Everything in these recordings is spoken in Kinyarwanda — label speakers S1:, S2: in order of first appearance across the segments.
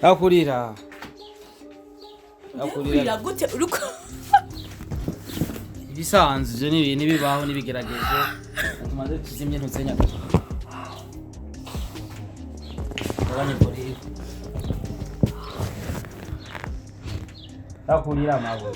S1: Yakurira
S2: gute uruko
S1: ibisanzwe n'ibintu bibaho n'ibigeragezo tumaze tuzimye ntuzenya abanye kuri Yakurira mago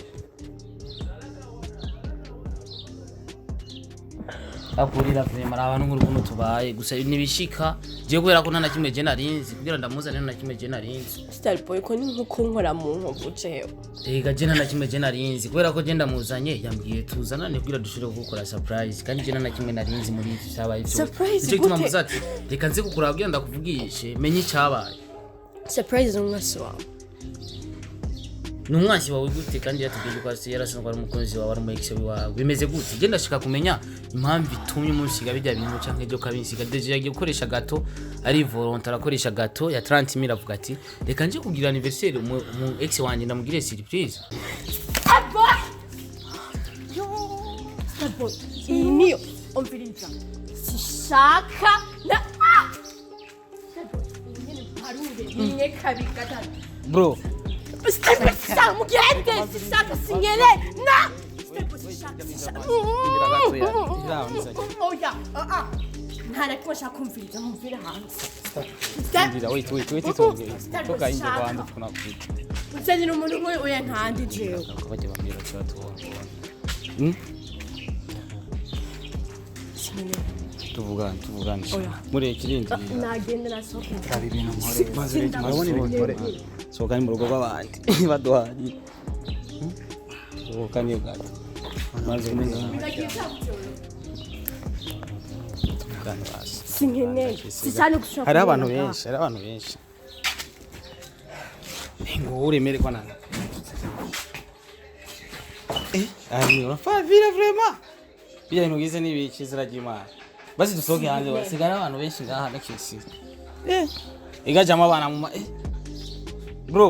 S1: Yakurira vrema abantu nk'urukundo tubaye gusa nibishika je kubera ko nta kimwe je narinzi kugira ndamuzane nta kimwe je narinzi
S2: Starboy ko ni nko nkora mu nkovu jewe
S1: ega je nta kimwe je narinzi kubera ko je ndamuzanye yambwiye tuzanane kugira dushire gukora surprise kandi je nta kimwe narinzi muri iki cyabaye cyo
S2: surprise
S1: gute muzati reka nze kukura kugira ndakuvugishe menye cyabaye
S2: surprise umwasi wawe
S1: numwasi wawe gute kandi yatubwiye ko asi yarasanzwe ari umukunzi wawe ari mu ex wawe bimeze gute je ndashaka kumenya impamvu itumye umunsiga bijya bintu canke byo kabinsiga deje yagiye gukoresha gato ari volontaire akoresha gato ya 30,000 avuga ati reka nje kugira anniversaire mu ex wanje ndamugire surprise
S2: Starboy niyo umviriza sishaka na Starboy nyine parure nyine kabikata
S1: bro
S2: Starboy sa mugende sishaka singere na Starboy sishaka oya ntana kimwe shaka kumviriza mumvira hanze
S1: ndira wait toka inje kwanda tunakuita
S2: Utsanyira umuntu umwe oya ntandi jewe
S1: bajye bambira cyo tubona tuvugane muri ikirindi
S2: nagende nasohoka
S3: ari ibintu nkore maze nkore
S1: soka mu rugo rw'abandi baduhaye soka niyo gato maze
S2: sinkeneye sisane gushaka
S1: hari abantu benshi ngo uremere kwa nani ari urafa vira vraiment bya bintu gize n'ibiki ziragimana basi dusohoke hanze basigara abantu benshi ngaha nakisi igajama abana mu bro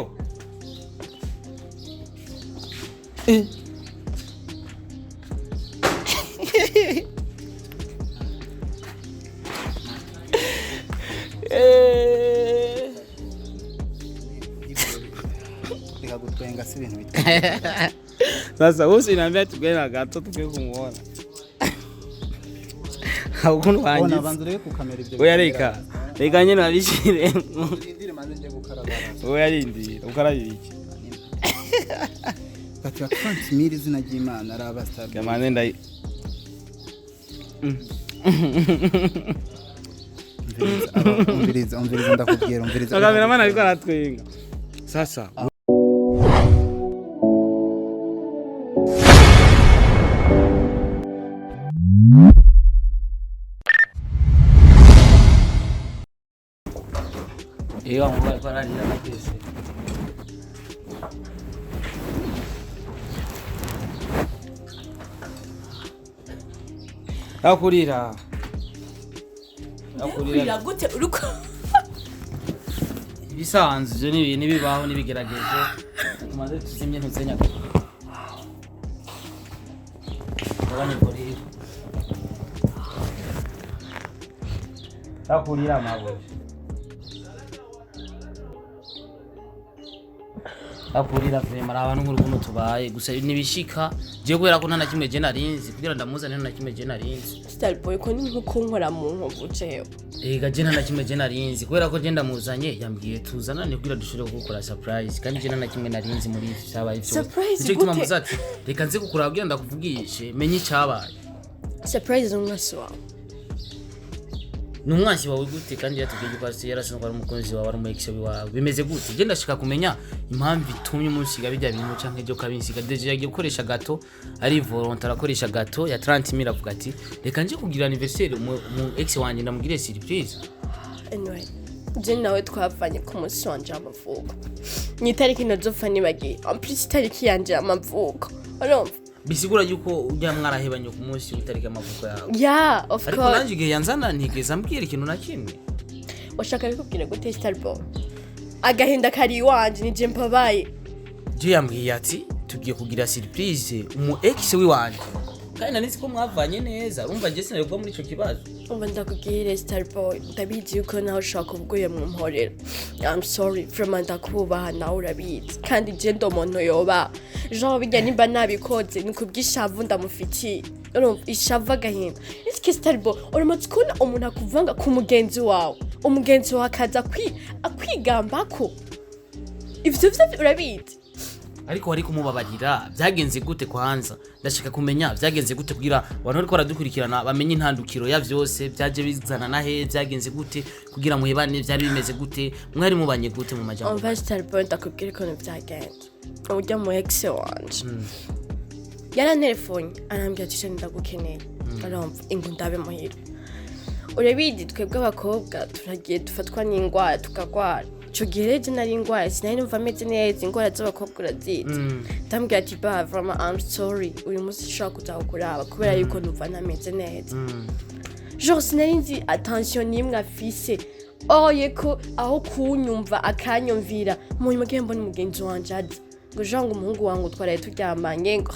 S3: gutwenga si ibintu bita
S1: sasa usi inambia tugenda gato tugiye kumuona Hakuno wanjye
S3: ona banzure ku kamera ibyo
S1: oya reka nyene nabishire
S3: ndire manze nje gukarabara
S1: oya rindi ukarabira iki
S3: bati bakwanti miri zina ry'Imana araba star
S1: kamane ndai
S3: umviriza ndakubwira umviriza
S1: kamera mana ariko aratwenga sasa Wamwigeme kwa Ararize nakese Yakurira
S2: gute uruko
S1: ibisanzwe n'ibintu bibaho n'ibigeragezo tumaze tuzimye ntuzenya abanye kuri Yakurira mago Yakurira vrema abantu nk'urukundo tubaye gusa nibishika je kubera ko nta kimwe je narinzi kugira ndamuzane nta kimwe je narinzi
S2: Starboy ko ni nko nkora mu nkovu jewe
S1: ega je nta kimwe je narinzi kubera ko je ndamuzanye yambwiye tuzanane kugira dushire gukora surprise kandi je nta kimwe narinzi muri iki cyabaye cyo
S2: surprise
S1: gute muzati reka nze kukura kugira ndakuvugishe menye cyabaye
S2: surprise umwasi wawe
S1: numwasi wawe gute kandi yatubwiye ko asi yarasanzwe ari umukunzi wawe ari mu ex wawe bimeze gute je ndashaka kumenya impamvu itumye umunsiga bijya bintu canke byo kabinsiga deje yagiye gukoresha gato ari volontaire akoresha gato ya 30,000 avuga ati reka nje kugira anniversaire mu ex wanje ndamugire surprise
S2: anyway je nawe twavanye ku munsi wanje w'amavuko ni itariki nazopfa nibagiye en plus itariki yanje y'amavuko urumva
S1: bisigura yuko ujya mwarahebanye ku munsi w'itariki y'amavuko yawe
S2: yeah of course
S1: ariko nanjye igihe yanzana ntigeze ambwira ikintu na kimwe
S2: washaka bikubwira gute Starboy agahinda kari wanje nije mpabaye
S1: je yambwiye ati tugiye kugira surprise umu ex w'iwanje kandi nanizi ko mwavanye neza urumva je sinari kuba muri ico kibazo
S2: ubu ndakubwire Starboy ndabizi yuko nawe ushaka ubwuye mu mporera I'm sorry vraiment ndakubaha nawe urabizi kandi je ndo muntu yoba genre bijya nimba nabikoze ni kubwishavu ndamufitiye urumva ishavu agahinda iki Starboy uramaze kubona umuntu akuvanga ku mugenzi wawe umugenzi wawe akaza akwigambako ivyo urabizi
S1: ariko wari kumubabarira byagenze gute kwanza ndashaka kumenya byagenze gute kugira abantu bariko baradukurikirana bamenye intandukiro ya vyose byaje bizana na he byagenze gute kugira muhebane byari bimeze gute mwari mubanye gute mu majambo
S2: on va Starboy ndakubwira ko byagenze ujya mu ex wanje yarantelefone arambwira ati ndagukeneye arumva ingo ndabe muhira urabizi twebwe abakobwa turagiye dufatwa n'ingwara tukagwara cyo gihereje nari ingwara sinari numva ameze neza ingwara z'abakobwa urazizi ndambwira ati ba vraiment I'm sorry uyu munsi ushaka kuzakuraba kubera yuko numva nameze neza genre sinari nzi attention nimwe afise oye ko aho kunyumva akanyumvira mu nyuma mbona umugenzi wanje ati ngo jango umuhungu wangu twaraye turyamanye ngo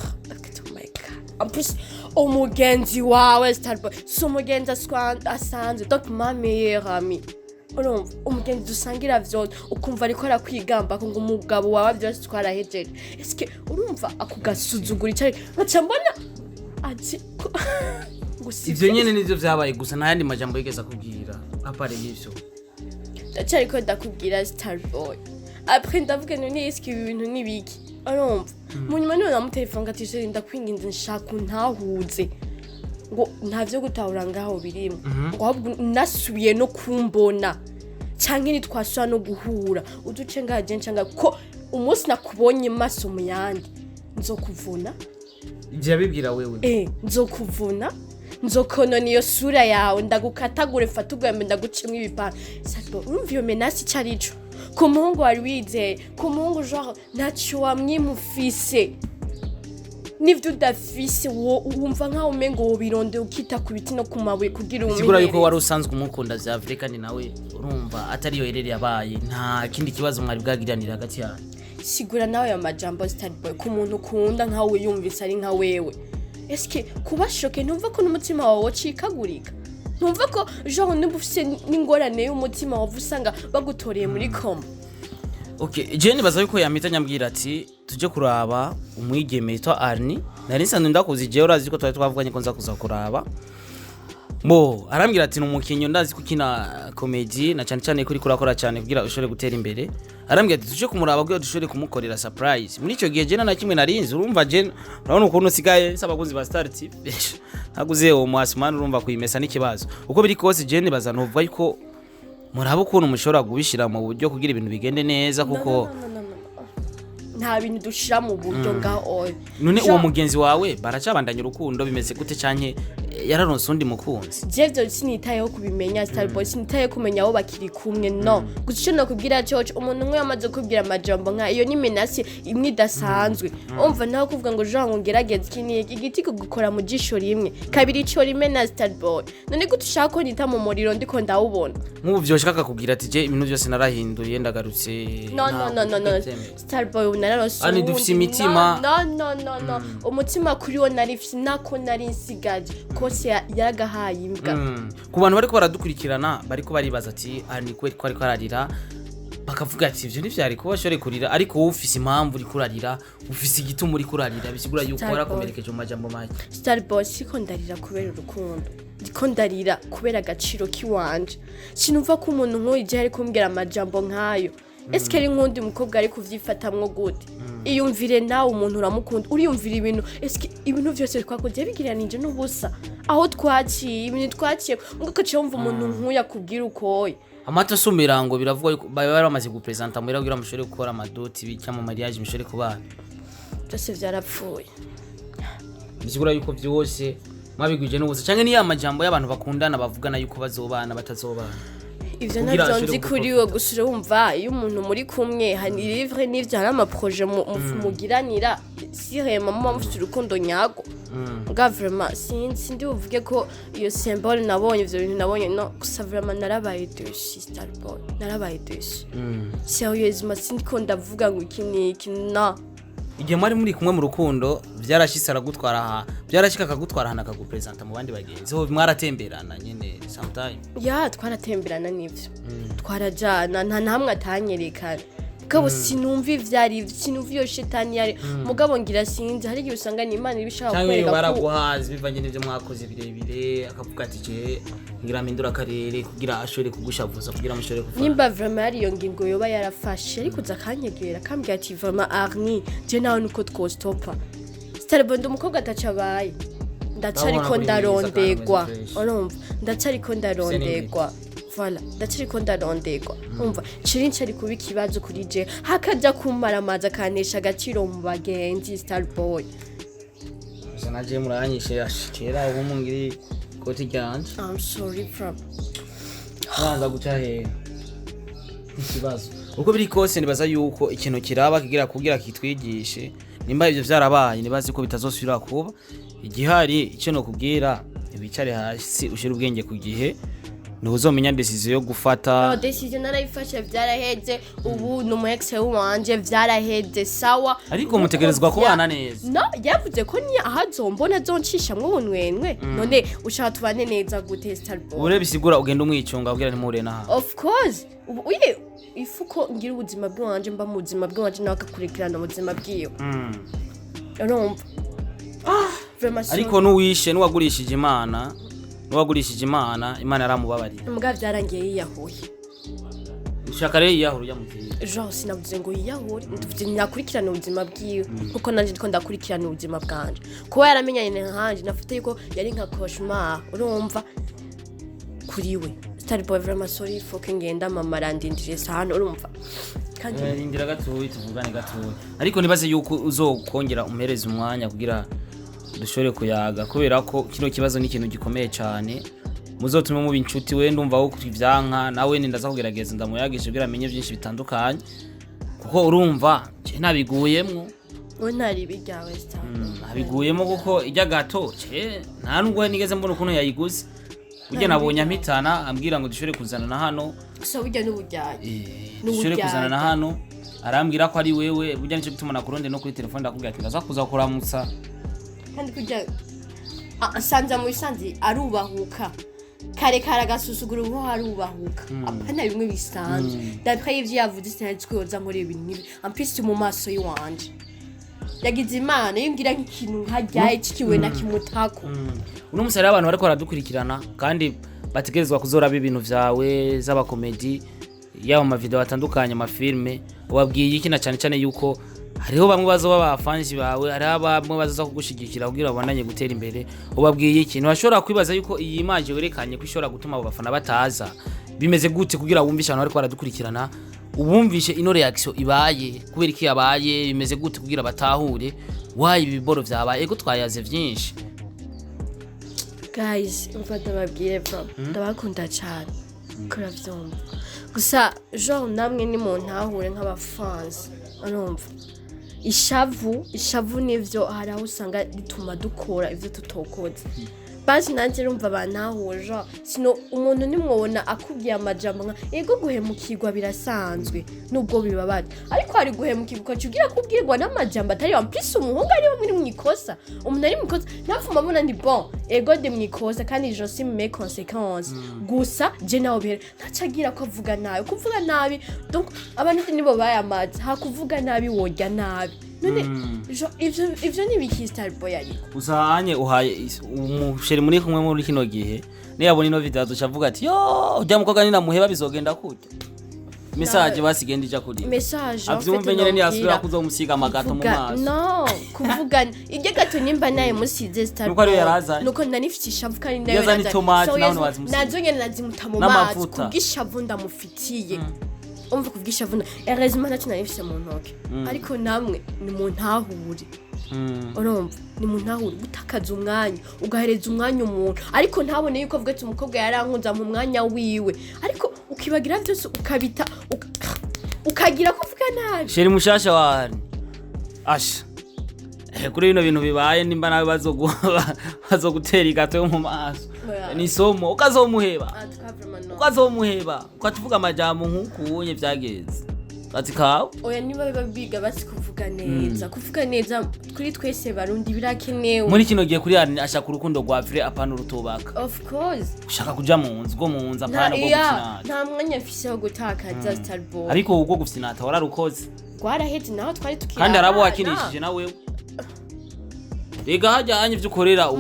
S2: umugenzi wawe Starboy so umugenzi asanzwe donc ma meilleure amie urumva umugenzi dusangira vyose ukumva ariko arakwigamba ko ngo umugabo wawe byose twarahejeje eske urumva akugasuzugura cyane nkaca mbona ati
S1: ivyo nyene nivyo vyabaye gusa nta yandi majambo yigeza kubwira apare y'ivyo
S2: ndacyari ko ndakubwira Starboy après ndavuga none eske ibi bintu nibiki urumva mu nyuma niwe namutelefone ati ndakwinginze nshaka ntahuze ngo ntavyo gutahura ngaho birimo ngo ahubwo nasubiye no kumbona canke nitwashwa no guhura uduce ngaje ncanga ko umunsi nakubonye maso mu yandi nzokuvuna
S1: ije bibwira wewe
S2: nzokuvuna nzokonona iyo sura yawe ndagukatagure fatugambe ndagucimwe ibipana sato urumva iyo menasi cyarico ku muhungu wari wizeye ku muhungu genre ntacyo wamwimufise nivyo udafise wumva nkaho umengo wobironde ukita ku biti no ku mabuye kugira umenye
S1: sigura yuko wari usanzwe umukunda vya Afrika ni nawe urumva atari yo herere yabaye nta kindi kibazo mwari bwagiranira hagati yanyu
S2: sigura nawe ya majambo Starboy ku muntu ukunda nkawe yumvise ari nka wewe eske kuba shoke ntumva ko n'umutima wawe wacikagurika ntumva ko genre nubufise n'ingorane y'umutima wawe usanga bagutoreye muri koma
S1: okay Jane baza yuko yamita nyambwira ati tuje kuraba umwigeme to Arni nari nsanzwe ndakuzi je urazi ko twari twavuganye ko nza kuza kuraba arambwira ati numukinyo ndazi kukina comedy na cyane kuri kurakora cyane kugira ushore gutera imbere arambwira ati tuje kumuraba bwo dushore kumukorera surprise muri icyo gihe Jane na kimwe narinzi urumva Jane urabona ukuntu sigaye sabagunzi ba Star TV naguze uwo mwasman urumva kuyimesa n'ikibazo uko biri kose Jane baza novuga yuko muraba ukuntu mushobora gubishira mu buryo kugira ibintu bigende neza kuko
S2: nta bintu dushira mu buryo ngaho
S1: none uwo mugenzi wawe baracabandanya urukundo bimeze gute canke yararonse undi mukunzi
S2: Jevyo sinitayeho kubimenya Starboy sinitaye kumenya aho bakiri kumwe no gusa no kubwira cyo umuntu umwe yamaze kubwira amajambo nka iyo ni menasi imwe idasanzwe umva naho kuvuga ngo jango ngerageze kiniye igiti kugukora mu jisho rimwe kabiri cyo rimwe na Starboy none gute ushaka ko nita mu muriro ndiko ndawubona
S1: nk'ubu vyoshaka kubwira ati je ibintu byose narahinduye ndagarutse
S2: no Starboy nararose
S1: ani dufise imitima
S2: no umutima kuri wo narifise nako nari nsigaje kose yaragahaye imbwa
S1: ku bantu bariko baradukurikirana bariko baribaza ati ani kweri ko ariko ararira bakavuga ati ivyo ntivyari kuba shore kurira ariko wowe ufise impamvu uri kurarira ufise igituma uri kurarira bisigura yuko warakomerekeje mu majambo make
S2: Starboy siko ndarira kubera urukundo ndiko ndarira kubera agaciro kiwanje sinumva ko umuntu nk'uyu je ari kumbwira amajambo nkayo eske ari nkundi umukobwa ari kuvyifatamwo gute iyumvire nawe umuntu uramukunda uriyumvira ibintu eske ibintu byose twakoze bigiranije n'ubusa aho twaciye ibintu twaciye ngakaciye wumva umuntu nkuya kubwira ukoye
S1: amata sumirango biravugwa yuko bari bamaze gupresenta mu iragira mushore gukora amadoti bicya mu mariage mushore kubana
S2: byose vyarapfuye
S1: bisigura yuko byose mwabigwije n'ubusa canke ni ya majambo y'abantu bakundana bavugana yuko bazobana batazobana
S2: ivyo navyo nzi kuri we gusura wumva iyo umuntu muri kumwe hani livre n'ivyo hari ama projet mugiranira sirema mama mufite urukundo nyago nga vraiment sinzi ndi uvuge ko iyo symbole nabonye ivyo bintu nabonye no gusa vraiment narabaye déçu Starboy narabaye déçu sérieusement sindi ko ndavuga ngo iki no
S1: igihe mwari muri kumwe mu rukundo byarashitse aragutwara aha byarashika akagutwara hana akagupresenta mu bandi bagenzi ho mwaratemberana nyene sometime
S2: ya twaratemberana n'ivyo twarajana nta namwe atanyerekana mugabo sinumva ivyari sinumva iyo shitani yari mugabo ngira sinzi hari igihe usanga ni Imana ibishaka kwereka
S1: ko baraguhaza bivanye n'ivyo mwakoze birebire akavuga ati je ngira mpindura akarere kugira ashore kugushavuza kugira mushore kufa
S2: nimba vraiment ari iyo ngingo yoba yarafashe ariko uza kanyegera kambwira ati vraiment Arni je nawe nuko twostopa starbondo umukobwa atacabaye ndacariko ndarondegwa urumva ndacariko ndarondegwa Voilà, ndaciriko ndarondegwa. Umva, ciri kuba ikibazo kuri je. Hakaja kumaramaza kanesha agaciro mu bagenzi Starboy.
S1: Sanaje muranyishe yashikera ubu mungiri koti ryanje.
S2: I'm sorry from.
S1: Banza guca he. Ikibazo. Uko biri kose nibaza yuko ikintu kiraba kugira kitwigishe. Nimba ivyo vyarabaye nibaze ko bitazosubira kuba. Igihari ico no kubwira ibicare hasi ushira ubwenge ku gihe. Ntuzomenya decision yo gufata.
S2: No decision narayifashe vyaraheze ubu no mu ex wanje vyaraheze sawa.
S1: Ariko mutegerezwa kubana neza.
S2: No yavuze ko ni ahazombona zoncisha mu bunwenwe. None ushaka tubane neza gute Starboy.
S1: Ure bisigura ugenda umwicunga kugira ntimure naha.
S2: Of course. Uye ifuko ngira ubuzima bwanje mba mu buzima bwanje nawe akakurikirana mu buzima bwiyo. Urumva.
S1: Ariko nuwishe nuwagurishije Imana. Nuwagurishije Imana yaramubabariye.
S2: Muga vyarangiye yiyahuye.
S1: Ushaka rero yiyahura yamuteye.
S2: Jean sinavuze ngo yiyahure, nduvye nakurikirana ubuzima bwiwe kuko nanje ndiko ndakurikirana ubuzima bwanje. Kuba yaramenyanye nkanje nafite yuko yari nka cauchemar, urumva kuriwe. Starboy vraiment sorry fucking ngenda mama randindije sana urumva.
S1: Kandi rindira gatoyi tuvugane gatoyi. Ariko nibaze yuko uzokongera umpereza umwanya kugira dushore kuyaga kubera ko kino kibazo ni ikintu gikomeye cyane muzotume mu bincuti we ndumva wo kuvyanka nawe nindaza kugerageza ndamuyagisha kugira amenye byinshi bitandukanye kuko urumva je nabiguyemwo
S2: we ntari bijyawe
S1: abiguyemo kuko ijya gato nta nubwo nigeze mbona ukuntu yayiguze ujye nabonye ampitana ambwira ngo dushore kuzana na hano
S2: so bijya n'ubujyaje
S1: dushore kuzana na hano arambwira ko ari wewe burya nico bituma nakuronde no kuri telefone ndakubwira ati ndaza kuza kuramutsa
S2: kandi kujya asanza mu bisanzi arubahuka kare agasuzuguro ngo arubahuka apana bimwe bisanzwe d'après ivyo yavuze sinazwe yoza muri ibintu nibi ampisi mu maso yiwanje yagize Imana yimbwira nk'ikintu nkajyaye cikiwe na kimutako
S1: uno musare abantu bariko baradukurikirana kandi bategerezwa kuzoraba ibintu vyawe z'aba comedy yaba ma video atandukanye ma filme ubabwiye iki na cyane yuko hariho bamwe bazoba abafanzi bawe hariho bamwe bazaza kugushigikira kugira babandanye gutera imbere ubabwiye ikintu bashobora kwibaza yuko iyi image werekanye ko ishobora gutuma abo bafana bataza bimeze gute kugira wumvishe abantu bariko baradukurikirana ubumvishe ino reaction ibaye kubera iki yabaye bimeze gute kugira batahure wayi ibiboro vyabaye ego twayaze vyinshi
S2: guys umfata babwire bro ndabakunda cyane kora vyomba gusa Jean namwe ni mu ntahure nk'abafans urumva ishavu nivyo haraho usanga bituma dukora ivyo tutokoze basi nanje rumva banahuje sino umuntu nimwobona akubwiye amajambo nka ego guhemukirwa birasanzwe nubwo bibabaje ariko hari guhemukirwa cyugira kubwirwa n'amajambo atari wampisi umuhungu ariho muri mwikosa umuntu ari mwikosa nafuma mbona ndi bon ego de mwikosa kandi je suis mes conséquences gusa je nawo bere ntacagira ko avuga nabi donc abantu nibo bayamaze hakuvuga nabi wojya nabi none ivyo ni biki Starboy ariko
S1: usanye uhaye umusheri muri kumwe muri kino gihe niyabona ino video azocavuga ati yo ujya mukogani namuheba bizogenda kute message basigenda ija kuri
S2: message
S1: avyumve nyene ni asubira kuzomusiga amagato mu maso
S2: no kuvuga iryo gato nimba naye musize Starboy nuko ndanifite ishavu kandi nayo
S1: yazani tomate naho wazimusiga
S2: nazo nyene nazimuta mu maso kubwishavu ndamufitiye umva kuvugisha vuna heureusement nacyo narifise mu ntoke ariko namwe ni mu ntahure urumva ni mu ntahure gutakaza umwanya ugahereza umwanya umuntu ariko ntabone yuko avuga ati umukobwa yarankunza mu mwanya wiwe ariko ukibagira byose ukabita ukagira ko uvuga nabi
S1: sheri mushasha wani asha kuri bino bintu bibaye nimba nawe bazogutera igato yo mu maso ni somo ukazomuheba ukatuvuga amajambo nk'ukunye vyageze kazi kawe
S2: oya niba biga basi kuvuga neza kuri twese barundi birakenewe
S1: muri kino gihe kuri yani ashaka urukundo rwa vrai apana urutubaka
S2: of course
S1: ushaka kuja mu nzu apana bwo gukina
S2: nta mwanya mfise wo gutakaza Starboy
S1: ariko ubwo gufinata wararukoze
S2: rwaraheze naho twari tukira
S1: kandi arabo wakinishije nawe Ega hajyanye ivyo ukorera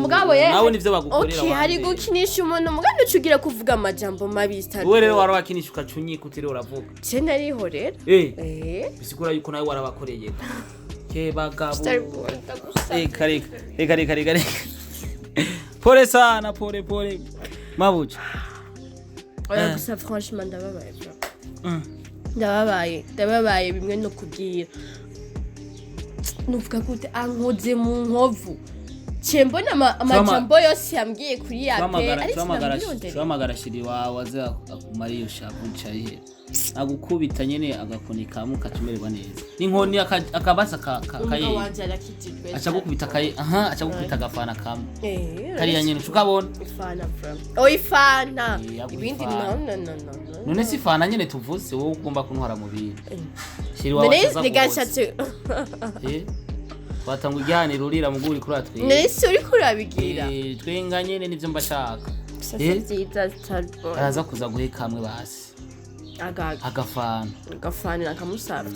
S1: nawe nivyo bagukorera
S2: okay hari gukinisha umuntu muganda ucugira kuvuga amajambo mabi Starboy
S1: wewe rero warabakinisha ukacunyika utire uravuga
S2: je nariho rero
S1: bisigura yuko nawe warabakoreye ke bagabo
S2: Starboy
S1: reka pole sana pole mabuja
S2: oya gusa franchement ndababaye bimwe no kubwira nuvuga gute ankoze mu nkovu mbona amajambo yose yambwiye kuri yape
S1: ariko amagara shiri wawe aza akumariye ushaka uncaye agukubita nyene agakonika mu katumererwa neza n'inkoni akabasa kaye acha gukubita kaye acha gukubita gafana kamwe kari yanyene tukabona
S2: ifana bro ifana ibindi no
S1: none si fana nyene tuvuze wowe ugomba kuntwara mu bintu
S2: shiri wawe azakubatse
S1: batanga ijyane rurira muguri kuri atwe
S2: nese uri kurabigira
S1: twenga nyene nivyo mbashaka araza kuza guhe kamwe basi agafana
S2: nakamusabye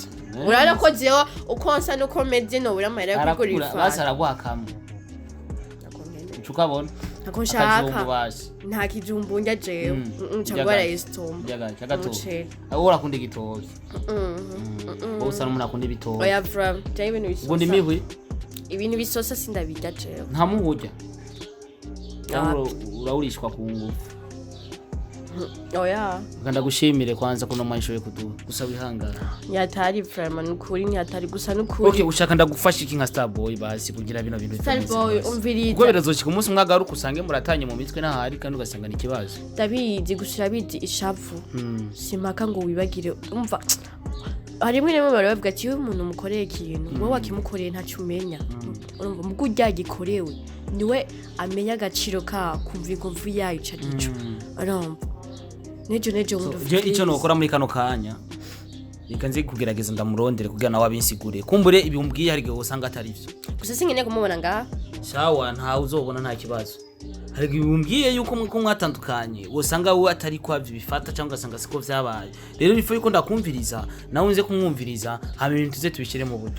S2: urara ko jewe ukonsa nuko meze no uramara kugura ifana
S1: basi aragwa kamwe tukabona
S2: nakonshaka nta kijumbu njya jewe cyangwa resitomba
S1: cyagato aho urakunda igitoki bose n'umuntu akunda ibitoki
S2: oya bro jya ibintu bisosa
S1: ubundi mihwi
S2: ibintu bisosa sindabijya jewe
S1: nta muhujya urawurishwa ku ngufu
S2: oya
S1: ganda gushimire kwanza kuno mwishoye gusa wihangana
S2: yatari vraiment nukuri ntiyatari gusa nukuri
S1: okay ushaka ndagufasha iki nka Starboy basi kugira bino bintu
S2: Starboy umviriza
S1: ubwo birazoshika umunsi mwagaruka usange muratanye mu mitwe n'ahari kandi ugasanga ni kibazo
S2: ndabizi gushira bizi ishavu simpaka ngo wibagire umva harimwe nemwe baravuga ati umuntu mukoreye ikintu wowe wakimukoreye ntacyo umenya urumva mu kujya gikorewe niwe amenya agaciro ka kumva ingovu yayo carico urumva nejo
S1: je icyo nokora muri kano kanya reka nzi kugerageza ndamurondere kugira nawe abinsigure kumbure ibimbwiye hari gihe usanga atari byo
S2: gusa singene kumubona nga
S1: shawa nta uzobona nta kibazo hari gihe bimbwiye yuko mwatandukanye usanga we atari kwabyo bifata cyangwa asanga siko vyabaye rero bifo yuko ndakumviriza nawe nze kumwumviriza hama ibintu tuze tubishire mu buryo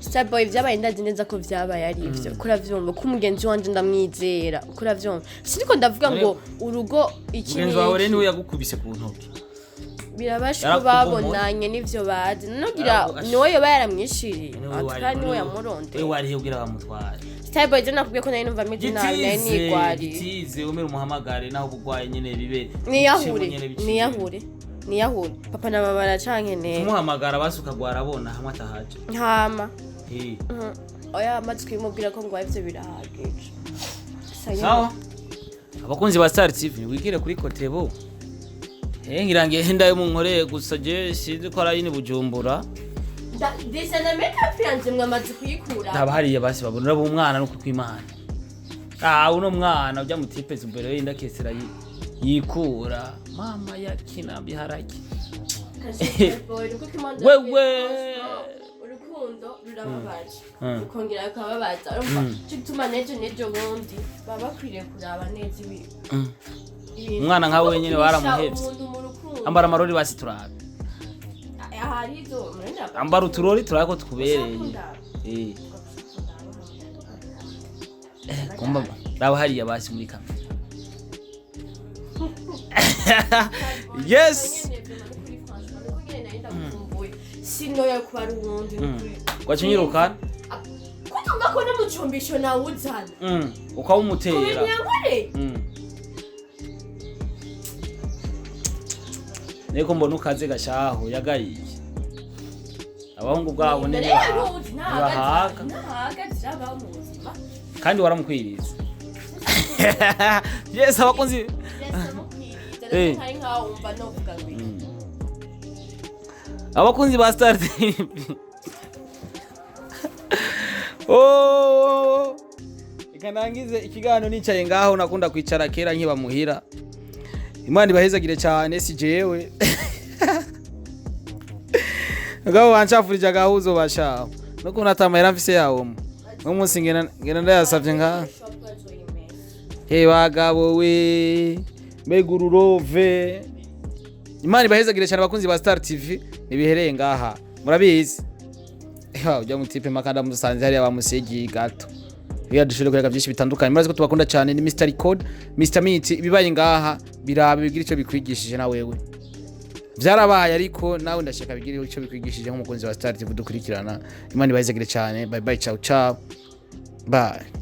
S2: Starboy vyabaye ndazi neza ko vyabaye ari ivyo kuravyumva ko umugenzi wanje ndamwizera kuravyumva siniko ndavuga ngo urugo iki
S1: umugenzi wawe rero niwe yagukubise ku ntoki
S2: birabasha babonanye n'ivyo bazi nogira niwe yoba yaramwishiriye atari niwe yamuronde
S1: we wari ubwira bamutware
S2: Starboy je nakubwiye ko nari numva meze nabi nari nigwari
S1: tize umere umuhamagare naho bugwaye nyene bibe
S2: niyahure papa na mama baracankene
S1: tumuhamagara basuka gwarabona hamwe atahaje
S2: hama oya amatwi mubwira ko ngo ivyo birahagije
S1: sawa abakunzi ba Star TV wigire kuri Kotebo ngirangiye hendaye mu nkoreye gusa je sinzi ko ari ni Bujumbura
S2: desa na makeup yanze mwamaze kuyikura
S1: ndaba hariye basi babonera bo umwana no kwimana uno mwana ujya mutipeza imbere y'inda kesera yikura mama yakina biharaki wewe
S2: urukundo rurababaje ukongera akababaza urumva cyituma nejo bundi baba kwiriye kuraba neza ibi
S1: umwana nka wenyine waramuhebye ambara amarori basi turabe ambara uturori turako tukubereye kumba raba hariya basi muri kamera yes
S2: sino yakubara ubundi
S1: kwachinyirukana
S2: kutumba ko no mucumbisho nawe uzana
S1: ukawumutera Neko mbona ukaze gashaho yagayiye abahungu bwabo nene bahaga kandi waramukwiriza yes abakunzi abakunzi ba Star TV ikanangize ikiganiro nicaye ngaho nakunda kwicara kera nkiba muhira Imana ibahezagire cyane si jewe
S4: ngabo wanchafurije agahuzo bashaho no kunata amahera mfise yawo umunsi ngena ndayasavye nka bagabo we begururove Imana ibahezagire cyane abakunzi ba Star TV nibihereye ngaha murabizi ujya mu tipe makanda musanze hari abamusegi gato biya dushire kureka byinshi bitandukanye murazi ko tubakunda cyane ni Mr Record Mr Meet ibibaye ngaha birabe bigira ico bikwigishije na wewe vyarabaye ariko nawe ndashaka bigira ico bikwigishije nk'umukunzi wa Star TV dukurikirana Imana ibahezagire cyane bye bye ciao ciao bye